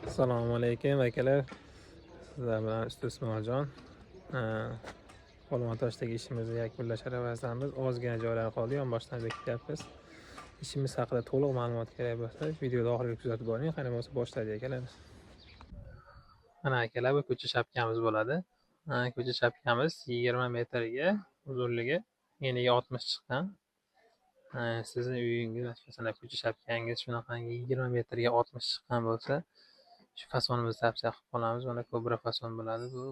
Assalomu alaykum akalar. Sizlar bilan Usta Ismoiljon. Olma-Toshdagi ishimizni yakunlash arafasindamiz. Ozgina joylar qoldi, yonboshdan bekityapmiz. Ishimiz haqida to'liq ma'lumot kerak bo'lsa, videoni oxiriga kuzatib boring. Qani bo'lsa boshladik akalar. Mana akalar, bu ko'cha shapkamiz bo'ladi. Ko'cha shapkamiz 20 metrga, uzunligi eniga 60 chiqqan. Sizni uyingiz, masalan, ko'cha shapkangiz shunaqangi 20 metrga 60 chiqqan bo'lsa, shu fasonimizni tavsiya qilib qolamiz. Mana kobra fason bo'ladi. Bu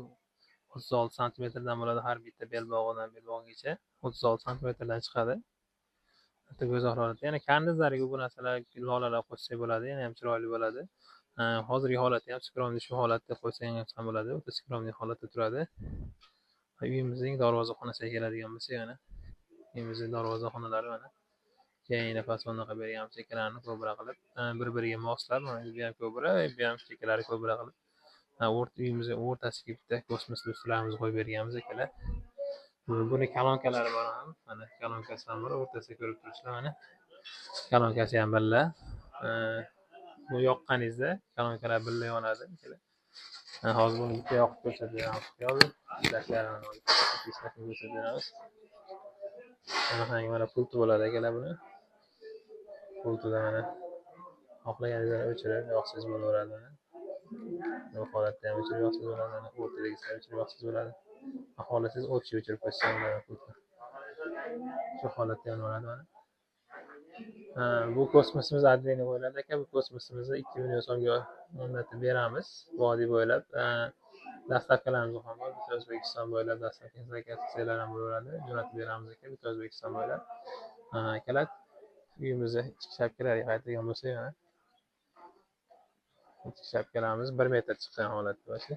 36 santimetrdan bo'ladi, har bitta belbog'idan belbog'igacha 36 santimetrdan chiqadi. Hatto go'zal holatda. Yana kandizlariga bu narsalar, lolalar qo'shsak bo'ladi, yana ham chiroyli bo'ladi. Hozirgi holati ham skromniy shu holatda qo'ysangiz ham bo'ladi. O'ta skromniy holatda turadi. Uyimizning darvozaxonasiga keladigan bo'lsa, yana uyimizning darvozaxonalari mana keyingi fasonda qilib berganmiz, chekkalarni ko'bra qilib, bir-biriga moslab, mana bu ham ko'bra, bu ham chekkalari ko'bra qilib, uyimizning o'rtasiga bitta kosmos lustralarimizni qo'yib berganmiz akalar. Buni kolonkalari bor ham, mana kolonkasi ham bor, o'rtasida ko'rib turibsizlar, mana kolonkasi ham birga. Bu yoqqaningizda kolonkalar birga yonadi akalar. Hozir buni bitta yoqib ko'rsatib beramiz. Hozir ishlarini ko'rsatib beramiz. Mana pulti bo'ladi akalar buni. Pultida mana xohlaganingizni o'chirib, yoqsiz bo'laveradi. Bu holatda ham o'chirib yoqsiz bo'ladi. O'rtadagisi o'chirib yoqsiz bo'ladi. Xohlasangiz общий o'chirib qo'ysangiz bo'ladi. Shu holatda ham bo'ladi mana. Bu kosmosimiz adreni bo'yladi aka. Bu kosmosimizni 2 million so'mga o'rnatib beramiz. Vodiy bo'ylab. Dastavkalarimiz ham bor. Butun O'zbekiston bo'ylab dastavkalar ham bo'ladi. Jo'natib beramiz aka, butun O'zbekiston bo'ylab. Akalar, uyimizni ichki shapkalariga qaytadigan bo'lsak, mana ichki shapkalarimiz 1 metr chiqqan holatda bo'lsa,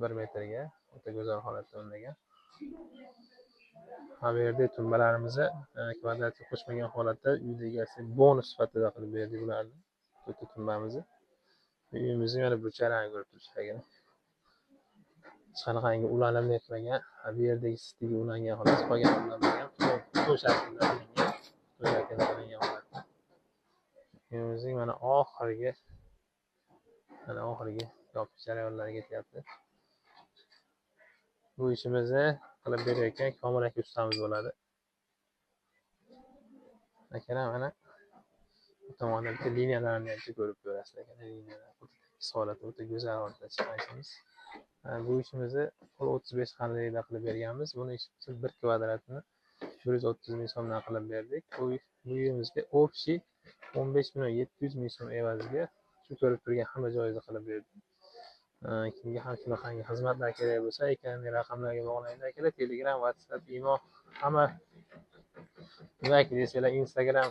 1 metrga o'ta go'zal holatda o'rnagan. Bu yerda tumbalarimizni kvadratga qo'shmagan holatda uyda egasi bonus sifatida qilib berdik bularni. To'rtta tumbamizni. Uyimizning mana burchaklarini ko'rib turibsiz ekan. Hech qanaqangi ulanib netmagan, bu yerdagi stiga ulangan xolos, qolgan ulanmagan, to'sh shaklida qilingan, to'sh shaklida qilingan holatda. Uyimizning mana oxirgi yopish jarayonlariga ketyapti. Bu ishimizni qilib berayotgan Komil aka ustamiz bo'ladi. Akalar, mana bu tomonda bitta liniyalarni ham ko'rib ko'rasizlar ekan. Liniyalar holatda o'ta go'zal holatda chiqarishimiz. Bu ishimizni 35 qanlikda qilib berganmiz. Buni ishimizni 1 kvadratini 130 ming so'mdan qilib berdik. Bu uyimizga общий 15 million 700 ming so'm evaziga shu ko'rib turgan hamma joyida qilib berdik. Kimga ham shunaqangi xizmatlar kerak bo'lsa, ekrandagi raqamlarga bog'laninglar akalar. Telegram, WhatsApp, imo, hamma nima deysizlar, Instagram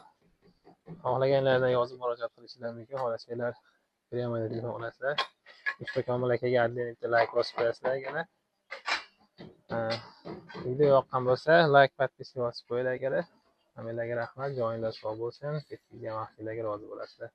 xohlaganlardan yozib murojaat qilishingiz mumkin. Xohlasanglar prямой telefon olasizlar. Usta Komil akaga adden bitta like bosib qo'yasizlar akalar. Video yoqqan bo'lsa, like, podpiska bosib qo'yinglar akalar. Hammalarga rahmat, joyinglar sog' bo'lsin. Ketgan vaqtinglarga rozi bo'lasizlar.